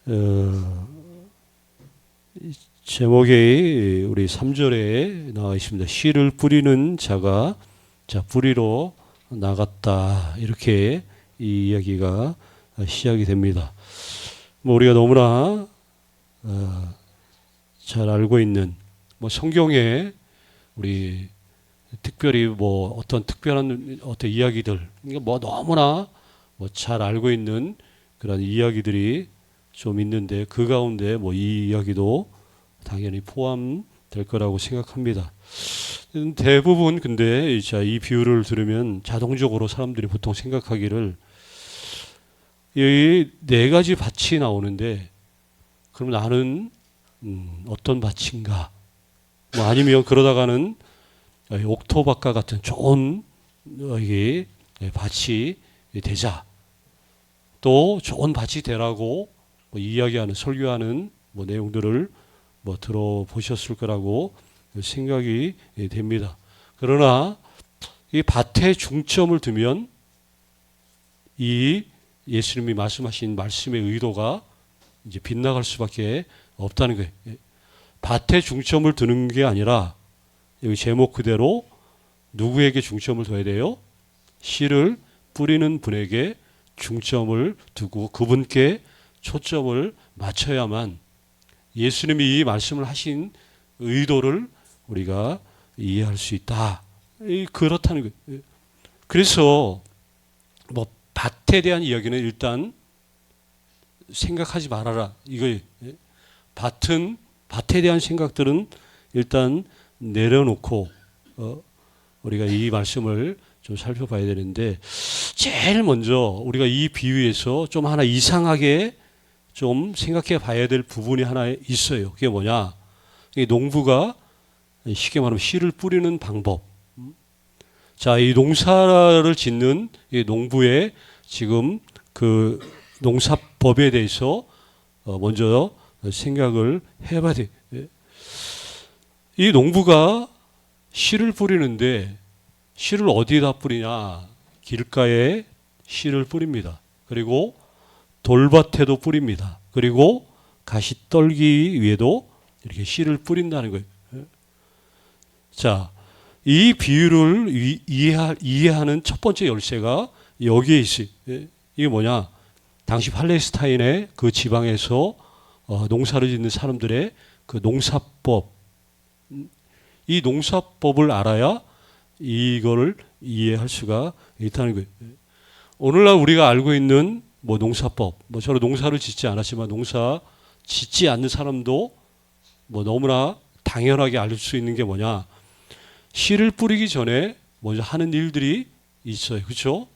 어, 제목이 우리 3절에 나와 있습니다. 씨를 뿌리는 자가 뿌리로 나갔다. 이렇게 이 이야기가 시작이 됩니다. 우리가 너무나 잘 알고 있는 성경에 우리 특별히 어떤 특별한 어떤 이야기들, 너무나 잘 알고 있는 그런 이야기들이 좀 있는데 그 가운데 이 이야기도 당연히 포함될 거라고 생각합니다. 대부분 근데 이 비유를 들으면 자동적으로 사람들이 보통 생각하기를 이 네 가지 밭이 나오는데 그럼 나는 어떤 밭인가? 아니면 그러다가는 옥토밭과 같은 좋은 밭이 되자. 또 좋은 밭이 되라고 이야기하는 설교하는 내용들을 들어보셨을 거라고 생각이 됩니다. 그러나 이 밭에 중점을 두면 이 예수님이 말씀하신 말씀의 의도가 이제 빗나갈 수밖에 없다는 거예요. 밭에 중점을 두는 게 아니라 여기 제목 그대로 누구에게 중점을 둬야 돼요? 씨를 뿌리는 분에게 중점을 두고 그분께 초점을 맞춰야만 예수님이 이 말씀을 하신 의도를 우리가 이해할 수 있다. 그렇다는 거예요. 그래서 밭에 대한 이야기는 일단 생각하지 말아라. 이거예요. 밭에 대한 생각들은 일단 내려놓고 우리가 이 말씀을 좀 살펴봐야 되는데 제일 먼저 우리가 이 비유에서 좀 하나 이상하게 좀 생각해 봐야 될 부분이 하나 있어요. 그게 뭐냐? 이 농부가 쉽게 말하면 씨를 뿌리는 방법. 자, 이 농사를 짓는 이 농부의 지금 그 농사법에 대해서 먼저 생각을 해봐야 돼. 이 농부가 씨를 뿌리는데 씨를 어디다 뿌리냐? 길가에 씨를 뿌립니다. 그리고 돌밭에도 뿌립니다. 그리고 가시떨기 위에도 이렇게 씨를 뿌린다는 거예요. 자, 이 비유를 이해하는 첫 번째 열쇠가 여기에 있어요. 이게 뭐냐? 당시 팔레스타인의 그 지방에서 농사를 짓는 사람들의 그 농사법. 이 농사법을 알아야 이거를 이해할 수가 있다는 거예요. 오늘날 우리가 알고 있는 농사법, 저는 농사를 짓지 않았지만 농사 짓지 않는 사람도 너무나 당연하게 알 수 있는 게 뭐냐? 씨를 뿌리기 전에 먼저 하는 일들이 있어요. 그렇죠?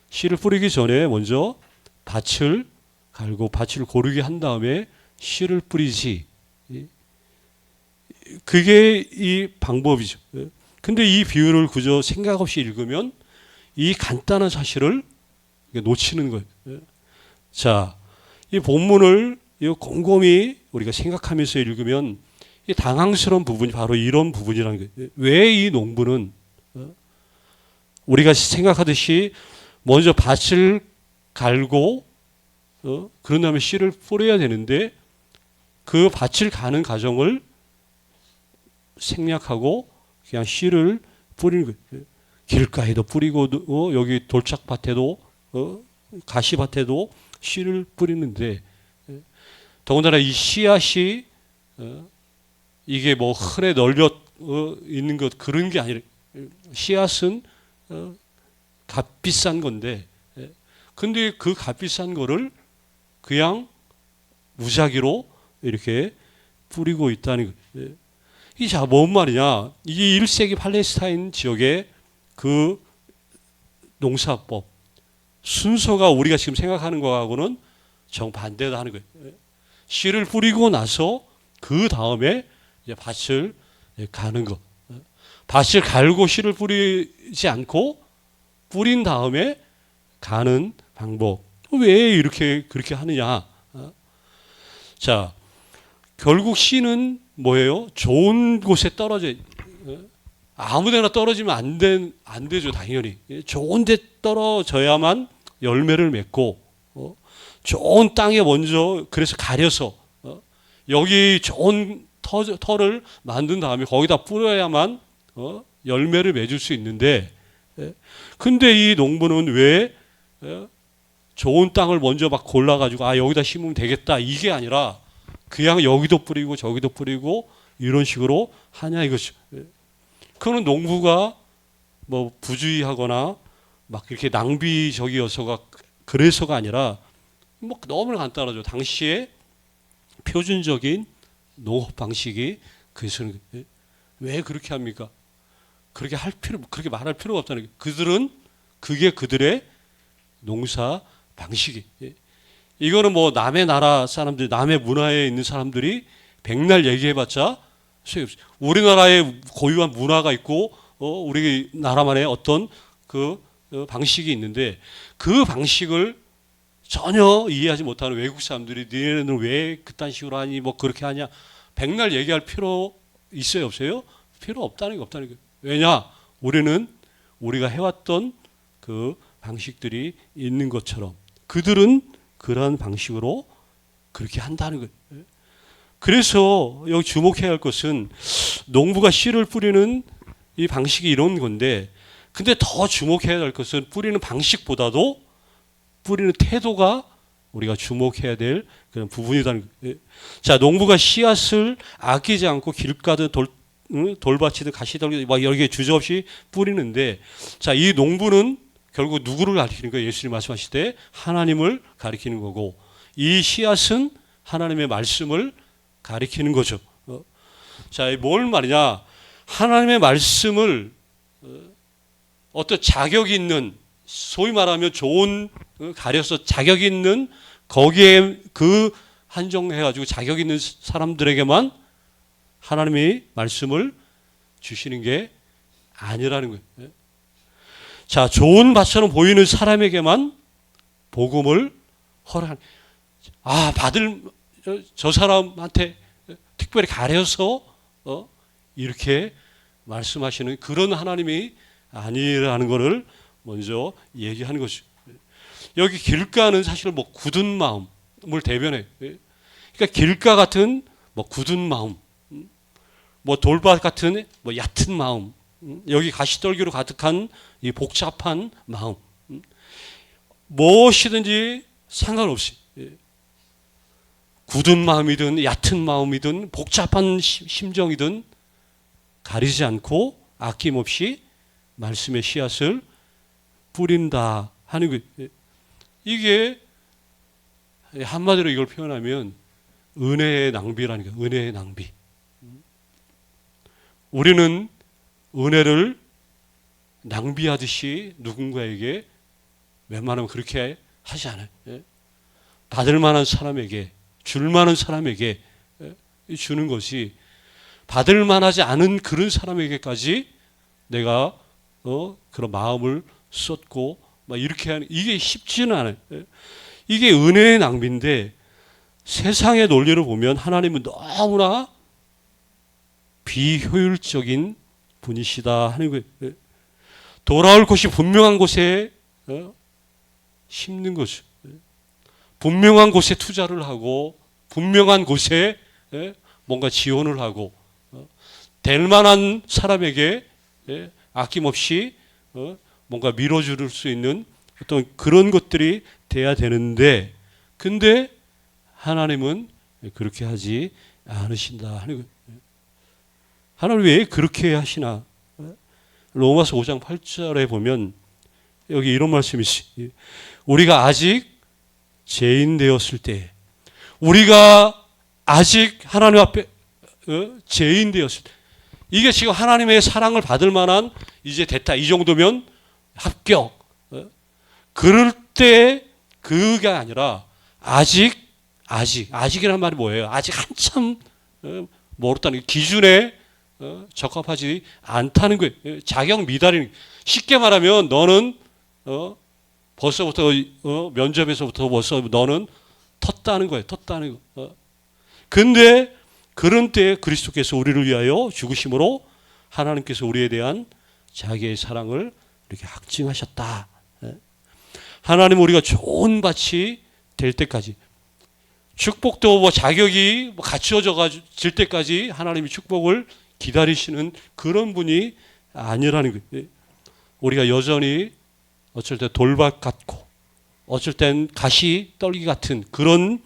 씨를 뿌리기 전에 먼저 밭을 갈고 밭을 고르게 한 다음에 씨를 뿌리지. 그게 이 방법이죠. 근데 이 비유를 그저 생각 없이 읽으면 이 간단한 사실을 놓치는 거예요. 자, 이 본문을 곰곰이 우리가 생각하면서 읽으면 이 당황스러운 부분이 바로 이런 부분이라는 거예요. 왜 이 농부는 우리가 생각하듯이 먼저 밭을 갈고 그런 다음에 씨를 뿌려야 되는데 그 밭을 가는 과정을 생략하고 그냥 씨를 뿌리는 거예요. 길가에도 뿌리고 여기 돌짝밭에도 가시밭에도 씨를 뿌리는데 더군다나 이 씨앗이 이게 흔해 널려 있는 것 그런 게 아니라 씨앗은 값비싼 건데 근데 그 값비싼 거를 그냥 무작위로 이렇게 뿌리고 있다는 거예요. 이게 뭔 말이냐? 이게 1세기 팔레스타인 지역의 그 농사법 순서가 우리가 지금 생각하는 거하고는 정반대다 하는 거예요. 씨를 뿌리고 나서 그 다음에 이제 밭을 가는 것. 밭을 갈고 씨를 뿌리지 않고 뿌린 다음에 가는 방법. 왜 그렇게 하느냐? 자, 결국 씨는 뭐예요? 좋은 곳에 떨어져. 아무데나 떨어지면 안 되죠, 당연히. 좋은 데 떨어져야만 열매를 맺고 좋은 땅에 먼저 그래서 가려서 여기 좋은 터를 만든 다음에 거기다 뿌려야만 열매를 맺을 수 있는데, 근데 이 농부는 왜 좋은 땅을 먼저 막 골라가지고 여기다 심으면 되겠다 이게 아니라 그냥 여기도 뿌리고 저기도 뿌리고 이런 식으로 하냐 이거죠. 그거는 농부가 뭐 부주의하거나 막 이렇게 낭비적이어서가 그래서가 아니라 뭐 너무 간단하죠. 당시에 표준적인 농업 방식이 그것은 왜 그렇게 합니까? 그렇게 말할 필요가 없다는 거예요. 그게 그들의 농사 방식이. 이거는 뭐 남의 나라 사람들, 남의 문화에 있는 사람들이 백날 얘기해봤자 소용없어요. 우리나라에 고유한 문화가 있고 우리나라만의 어떤 그 방식이 있는데 그 방식을 전혀 이해하지 못하는 외국 사람들이 너희는 왜 그딴 식으로 하니 뭐 그렇게 하냐 백날 얘기할 필요 있어요 없어요? 필요 없다는 게 없다는 거예요. 왜냐? 우리는 우리가 해왔던 그 방식들이 있는 것처럼 그들은 그러한 방식으로 그렇게 한다는 거예요. 그래서 여기 주목해야 할 것은 농부가 씨를 뿌리는 이 방식이 이런 건데, 근데 더 주목해야 할 것은 뿌리는 방식보다도 뿌리는 태도가 우리가 주목해야 될 그런 부분이라는 거예요. 자, 농부가 씨앗을 아끼지 않고 길가든 돌밭이든 가시떨기 막 여기에 주저없이 뿌리는데, 자, 이 농부는 결국 누구를 가리키는 거예요? 예수님 말씀하실 때 하나님을 가리키는 거고, 이 씨앗은 하나님의 말씀을 가리키는 거죠. 자, 뭘 말이냐? 하나님의 말씀을 어떤 자격 있는, 소위 말하면 좋은 가려서 자격 있는 거기에 그 한정해가지고 자격 있는 사람들에게만 하나님의 말씀을 주시는 게 아니라는 거예요. 자, 좋은 밭처럼 보이는 사람에게만 복음을 허락하는. 받을 저 사람한테 특별히 가려서 이렇게 말씀하시는 그런 하나님이 아니라는 것을 먼저 얘기하는 것이죠. 여기 길가는 사실 뭐 굳은 마음을 대변해. 그러니까 길가 같은 뭐 굳은 마음, 뭐 돌밭 같은 뭐 얕은 마음, 여기 가시떨기로 가득한 이 복잡한 마음, 무엇이든지 상관없이 굳은 마음이든 얕은 마음이든 복잡한 심정이든 가리지 않고 아낌없이 말씀의 씨앗을 뿌린다 하는 거예요. 이게 한마디로 이걸 표현하면 은혜의 낭비라는 거예요. 은혜의 낭비. 우리는 은혜를 낭비하듯이 누군가에게 웬만하면 그렇게 하지 않아요. 받을 만한 사람에게, 줄 만한 사람에게 주는 것이 받을 만하지 않은 그런 사람에게까지 내가 그런 마음을 쏟고 막 이렇게 하는, 이게 쉽지는 않아요. 이게 은혜의 낭비인데 세상의 논리를 보면 하나님은 너무나 비효율적인 분이시다 하는 거예요. 돌아올 곳이 분명한 곳에 심는 거죠. 분명한 곳에 투자를 하고 분명한 곳에 뭔가 지원을 하고 될 만한 사람에게 아낌없이 뭔가 밀어줄 수 있는 어떤 그런 것들이 돼야 되는데, 근데 하나님은 그렇게 하지 않으신다 하는 거예요. 하나님 왜 그렇게 하시나? 로마서 5장 8절에 보면 여기 이런 말씀이 있어요. 우리가 아직 죄인 되었을 때, 우리가 아직 하나님 앞에 죄인 되었을 때, 이게 지금 하나님의 사랑을 받을 만한 이제 됐다, 이 정도면 합격. 그럴 때 그게 아니라 아직이라는 말이 뭐예요? 아직 한참 멀었다는 기준에 적합하지 않다는 거예요. 자격 미달인. 쉽게 말하면 너는 벌써부터 면접에서부터 벌써 너는 텄다는 거예요. 텄다는 거. 근데 그런 때에 그리스도께서 우리를 위하여 죽으심으로 하나님께서 우리에 대한 자기의 사랑을 이렇게 확증하셨다. 하나님 우리가 좋은 밭이 될 때까지, 축복도 뭐 자격이 갖추어질 때까지 하나님이 축복을 기다리시는 그런 분이 아니라는 거예요. 우리가 여전히 어쩔 때 돌밭 같고 어쩔 땐 가시 떨기 같은 그런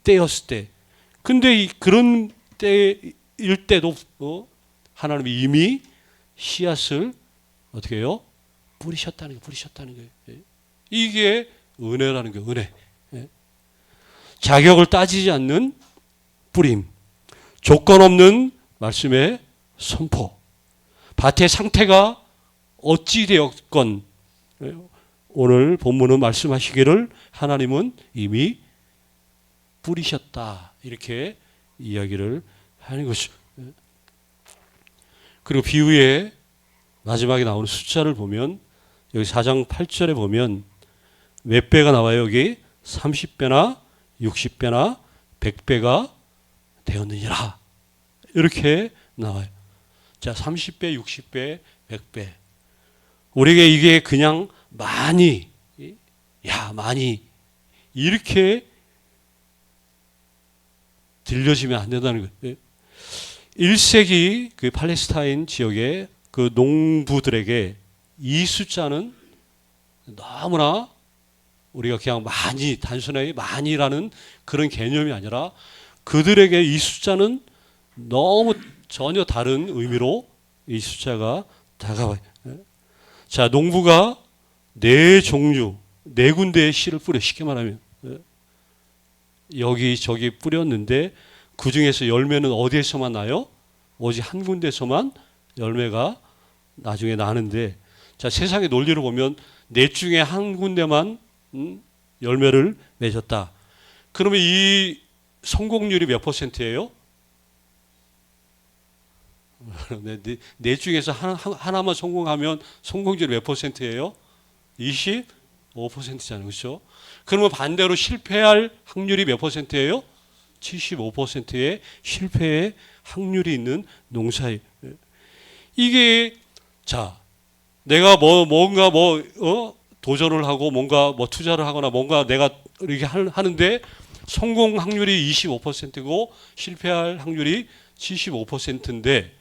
때였을 때, 근데 그런 때일 때도 하나님이 이미 씨앗을 어떻게 해요? 뿌리셨다는 거예요. 이게 은혜라는 거예요. 은혜. 자격을 따지지 않는 뿌림, 조건 없는 말씀의 선포, 밭의 상태가 어찌 되었건 오늘 본문은 말씀하시기를 하나님은 이미 뿌리셨다, 이렇게 이야기를 하는 것이죠. 그리고 비유의 마지막에 나오는 숫자를 보면 여기 4장 8절에 보면 몇 배가 나와요? 여기 30배나 60배나 100배가 되었느니라, 이렇게 나와요. 자, 30배, 60배, 100배. 우리에게 이게 그냥 많이 이렇게 들려지면 안 된다는 거예요. 1세기 그 팔레스타인 지역의 그 농부들에게 이 숫자는 너무나 우리가 그냥 단순하게 많이라는 그런 개념이 아니라 그들에게 이 숫자는 너무 전혀 다른 의미로 이 숫자가 다가와요. 자, 농부가 네 군데의 씨를 뿌려, 쉽게 말하면 여기저기 뿌렸는데 그 중에서 열매는 어디에서만 나요? 오직 한 군데서만 열매가 나중에 나는데, 자, 세상의 논리로 보면 넷 중에 한 군데만 열매를 맺었다. 그러면 이 성공률이 몇 %예요? 넷 중에서 하나만 성공하면 성공률이 몇 %예요? 25%잖아요. 그렇죠? 그러면 반대로 실패할 확률이 몇 %예요? 75%의 실패의 확률이 있는 농사예요. 이게, 자, 내가 뭔가 도전을 하고 뭔가 투자를 하거나 뭔가 내가 이렇게 하는데 성공 확률이 25%고 실패할 확률이 75%인데,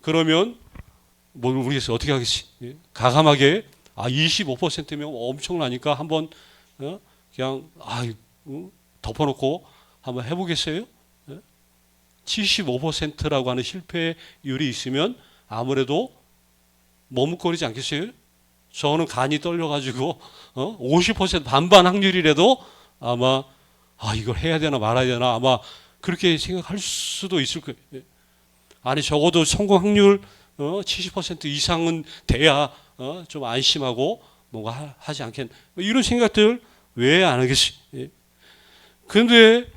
그러면 우리가 어떻게 하겠지? 가감하게 25%면 엄청나니까 한번 그냥 덮어놓고 한번 해보겠어요? 75%라고 하는 실패율이 있으면 아무래도 머뭇거리지 않겠어요? 저는 간이 떨려가지고 50% 반반 확률이라도 아마 이걸 해야 되나 말아야 되나 아마 그렇게 생각할 수도 있을 거예요. 아니, 적어도 성공 확률 70% 이상은 돼야 좀 안심하고 뭔가 하지 않겠나, 이런 생각들 왜 안 하겠어요? 그런데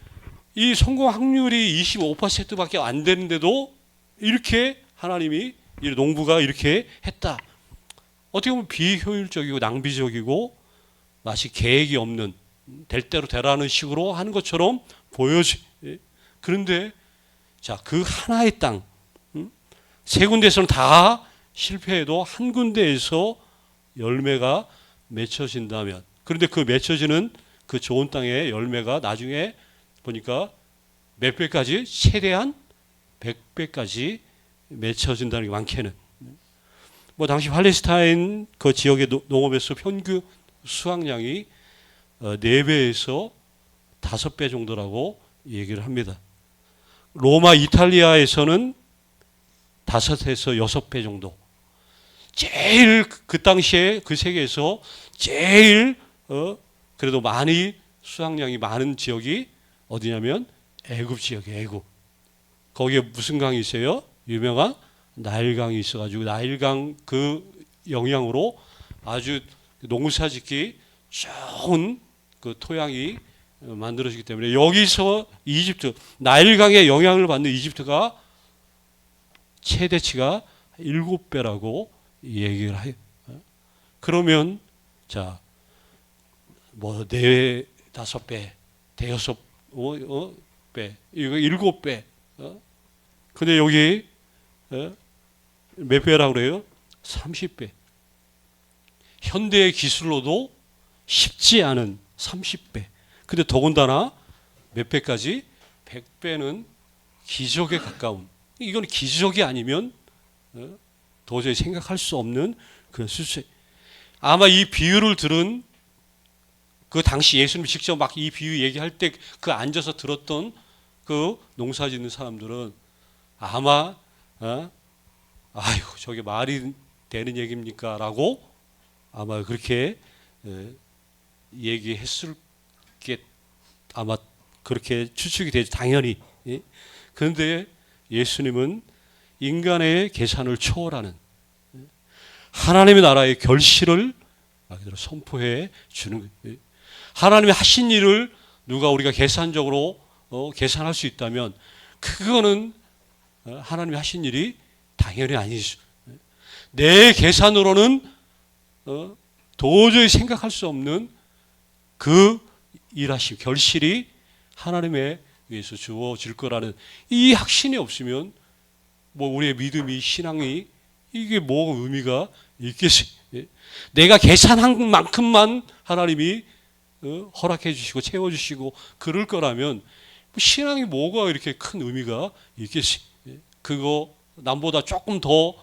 이 성공 확률이 25%밖에 안 되는데도 이렇게 하나님이, 이 농부가 이렇게 했다. 어떻게 보면 비효율적이고 낭비적이고 마치 계획이 없는, 될 대로 되라는 식으로 하는 것처럼 보여져요. 그런데 자, 그 하나의 땅, 세 군데에서는 다 실패해도 한 군데에서 열매가 맺혀진다면, 그런데 그 맺혀지는 그 좋은 땅의 열매가 나중에 보니까 몇 배까지? 최대한 100배까지 맺혀진다는 게 많게는. 당시 팔레스타인 그 지역의 농업에서 평균 수확량이 4배에서 5배 정도라고 얘기를 합니다. 로마, 이탈리아에서는 5에서 6배 정도. 제일 그 당시에 그 세계에서 제일 그래도 많이 수확량이 많은 지역이 어디냐면 애굽 지역이에요. 애굽. 거기에 무슨 강이 있어요? 유명한 나일강이 있어가지고 나일강 그 영향으로 아주 농사짓기 좋은 그 토양이 만들어지기 때문에 여기서 이집트, 나일강의 영향을 받는 이집트가 최대치가 7배라고 얘기를 해요. 그러면 자, 4, 5배, 대여섯 배, 이거 7배. 근데 여기 몇 배라고 그래요? 30배. 현대의 기술로도 쉽지 않은 30배. 근데 더군다나 몇 배까지? 100배는 기적에 가까운. 이건 기적이 아니면 도저히 생각할 수 없는 그런 수치. 아마 이 비유를 들은 그 당시 예수님 직접 막 이 비유 얘기할 때 그 앉아서 들었던 그 농사 짓는 사람들은 아마 아이고 저게 말이 되는 얘기입니까? 라고 아마 그렇게 얘기했을 게 아마 그렇게 추측이 되죠. 당연히. 그런데 예수님은 인간의 계산을 초월하는 하나님의 나라의 결실을 선포해 주는 거예요. 하나님이 하신 일을 누가 우리가 계산적으로 계산할 수 있다면 그거는 하나님이 하신 일이 당연히 아니죠. 내 계산으로는 도저히 생각할 수 없는 그 일하심, 결실이 하나님에 의해서 주어질 거라는 이 확신이 없으면 뭐 우리의 믿음이, 신앙이 이게 뭐 의미가 있겠어요. 내가 계산한 만큼만 하나님이 허락해 주시고 채워주시고 그럴 거라면 신앙이 뭐가 이렇게 큰 의미가 있겠어요. 그거 남보다 조금 더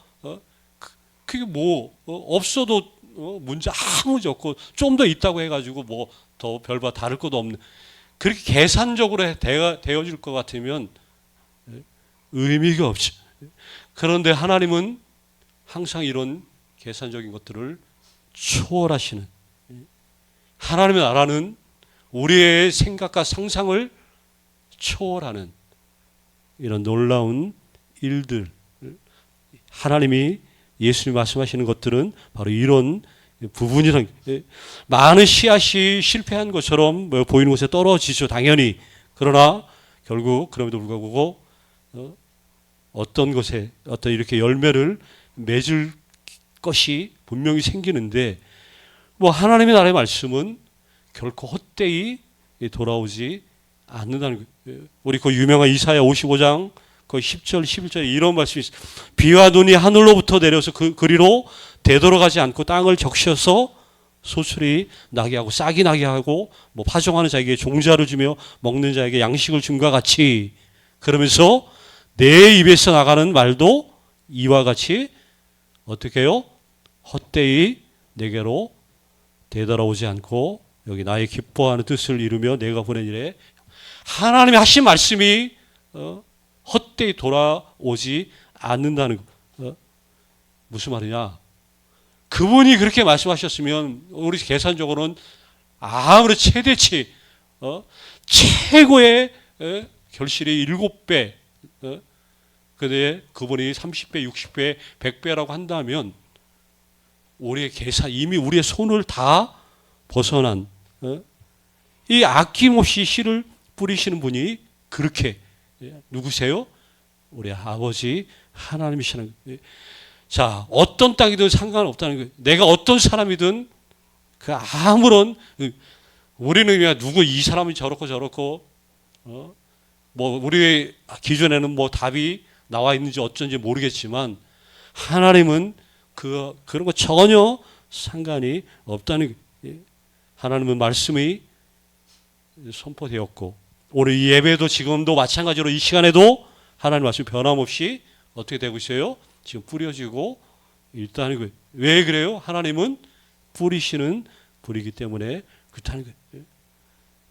그게 뭐 없어도 문제 아무지 없고 좀 더 있다고 해가지고 뭐 더 별바 다를 것도 없는 그렇게 계산적으로 되어질 것 같으면 의미가 없죠. 그런데 하나님은 항상 이런 계산적인 것들을 초월하시는, 하나님의 나라는 우리의 생각과 상상을 초월하는 이런 놀라운 일들, 하나님이 예수님이 말씀하시는 것들은 바로 이런 부분이란, 많은 씨앗이 실패한 것처럼 보이는 곳에 떨어지죠, 당연히. 그러나 결국 그럼에도 불구하고 어떤 것에 어떤 이렇게 열매를 맺을 것이 분명히 생기는데, 뭐 하나님의 나라의 말씀은 결코 헛되이 돌아오지 않는다는 거예요. 우리 그 유명한 이사야 55장 그 10절 11절에 이런 말씀이 있어요. 비와 눈이 하늘로부터 내려서 그 그리로 되돌아가지 않고 땅을 적셔서 소출이 나게 하고 싹이 나게 하고 뭐 파종하는 자에게 종자를 주며 먹는 자에게 양식을 줌과 같이, 그러면서 내 입에서 나가는 말도 이와 같이 어떻게 해요? 헛되이 내게로 되돌아오지 않고 여기 나의 기뻐하는 뜻을 이루며 내가 보낸 일에, 하나님이 하신 말씀이 헛되이 돌아오지 않는다는 거. 무슨 말이냐? 그분이 그렇게 말씀하셨으면 우리 계산적으로는 아무리 최대치 최고의 결실이 7배, 근데 그분이 30배, 60배, 100배라고 한다면 우리의 계산, 이미 우리의 손을 다 벗어난 이 아낌없이 씨를 뿌리시는 분이 그렇게, 누구세요? 우리 아버지 하나님이시라는 거예요. 자, 어떤 땅이든 상관없다는 거예요. 내가 어떤 사람이든 그 아무런, 우리는 그냥 누구 이 사람이 저렇고 뭐 우리의 기준에는 뭐 답이 나와 있는지 어쩐지 모르겠지만 하나님은 그런 거 전혀 상관이 없다는 거예요. 하나님은 말씀이 선포되었고, 오늘 이 예배도 지금도 마찬가지로 이 시간에도 하나님 말씀이 변함없이 어떻게 되고 있어요? 지금 뿌려지고 있다는 거예요. 왜 그래요? 하나님은 뿌리시는 분이기 때문에 그렇다는 거예요.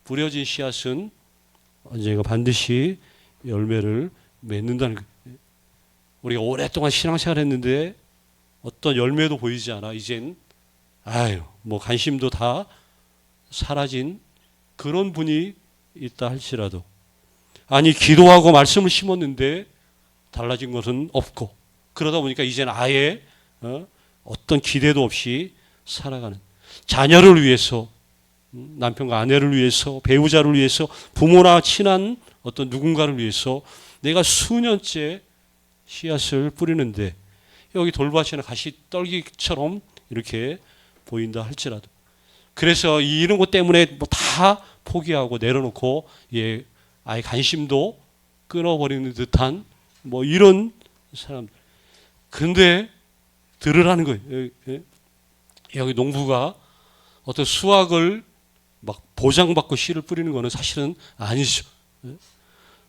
뿌려진 씨앗은 언젠가 반드시 열매를 맺는다는 거예요. 우리가 오랫동안 신앙생활 했는데 어떤 열매도 보이지 않아. 이젠 뭐 관심도 다 사라진 그런 분이 있다 할지라도, 아니 기도하고 말씀을 심었는데 달라진 것은 없고, 그러다 보니까 이제는 아예 어떤 기대도 없이 살아가는, 자녀를 위해서, 남편과 아내를 위해서, 배우자를 위해서, 부모나 친한 어떤 누군가를 위해서 내가 수년째 씨앗을 뿌리는데 여기 돌밭이나 가시떨기처럼 이렇게 보인다 할지라도, 그래서 이런 것 때문에 뭐 다 포기하고 내려놓고 아예 관심도 끊어버리는 듯한 뭐 이런 사람. 근데 들으라는 거예요. 여기 농부가 어떤 수확을 막 보장받고 씨를 뿌리는 것은 사실은 아니죠.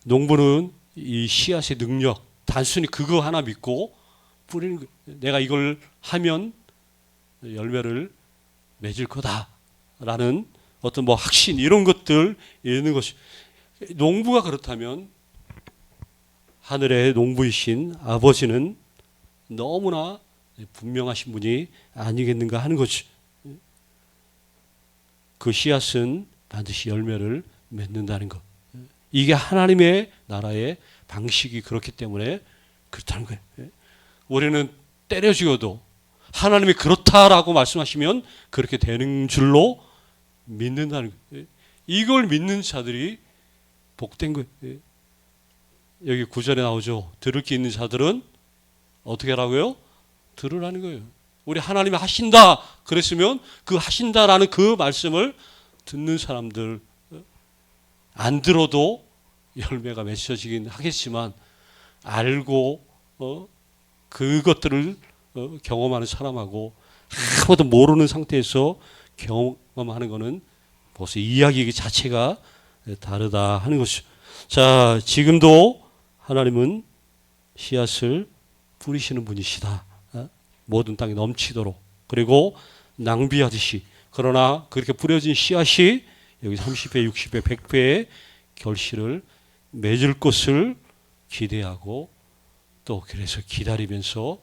농부는 이 씨앗의 능력, 단순히 그거 하나 믿고 뿌리는 거예요. 내가 이걸 하면 열매를 맺을 거다라는 어떤 뭐 확신 이런 것들 있는 것이. 농부가 그렇다면 하늘의 농부이신 아버지는 너무나 분명하신 분이 아니겠는가 하는 거죠. 그 씨앗은 반드시 열매를 맺는다는 것. 이게 하나님의 나라의 방식이 그렇기 때문에 그렇다는 거예요. 우리는 때려 죽여도 하나님이 그렇다라고 말씀하시면 그렇게 되는 줄로 믿는다는 거예요. 이걸 믿는 자들이 복된 거예요. 여기 9절에 나오죠. 들을 게 있는 자들은 어떻게 하라고요? 들으라는 거예요. 우리 하나님이 하신다 그랬으면 그 하신다라는 그 말씀을 듣는 사람들, 안 들어도 열매가 맺혀지긴 하겠지만 알고 그것들을 경험하는 사람하고 아무도 모르는 상태에서 경험하는 것은 벌써 이야기 자체가 다르다 하는 것이죠. 자, 지금도 하나님은 씨앗을 뿌리시는 분이시다. 모든 땅에 넘치도록. 그리고 낭비하듯이. 그러나 그렇게 뿌려진 씨앗이 여기 30배, 60배, 100배의 결실을 맺을 것을 기대하고 또 그래서 기다리면서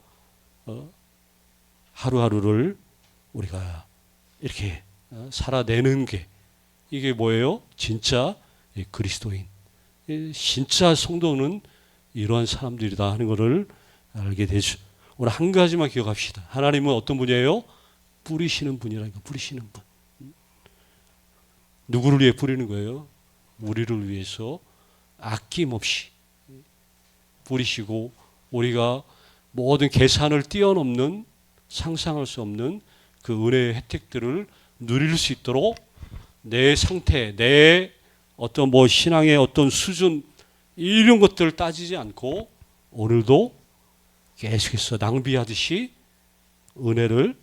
하루하루를 우리가 이렇게 살아내는 게 이게 뭐예요? 진짜 그리스도인. 진짜 성도는 이러한 사람들이다 하는 것을 알게 되죠. 오늘 한 가지만 기억합시다. 하나님은 어떤 분이에요? 뿌리시는 분이라니까. 뿌리시는 분. 누구를 위해 뿌리는 거예요? 우리를 위해서 아낌없이 뿌리시고 우리가 모든 계산을 뛰어넘는 상상할 수 없는 그 은혜의 혜택들을 누릴 수 있도록 내 상태, 내 어떤 뭐 신앙의 어떤 수준 이런 것들을 따지지 않고 오늘도 계속해서 낭비하듯이 은혜를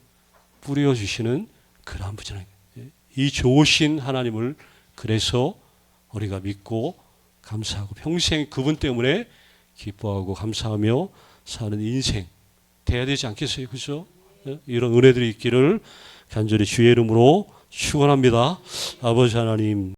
뿌려주시는 그러한 분이라는 거예요. 이 좋으신 하나님을 그래서 우리가 믿고 감사하고 평생 그분 때문에 기뻐하고 감사하며 사는 인생 돼야 되지 않겠어요? 그죠? 이런 은혜들이 있기를 간절히 주의 이름으로 축원합니다. 아버지 하나님.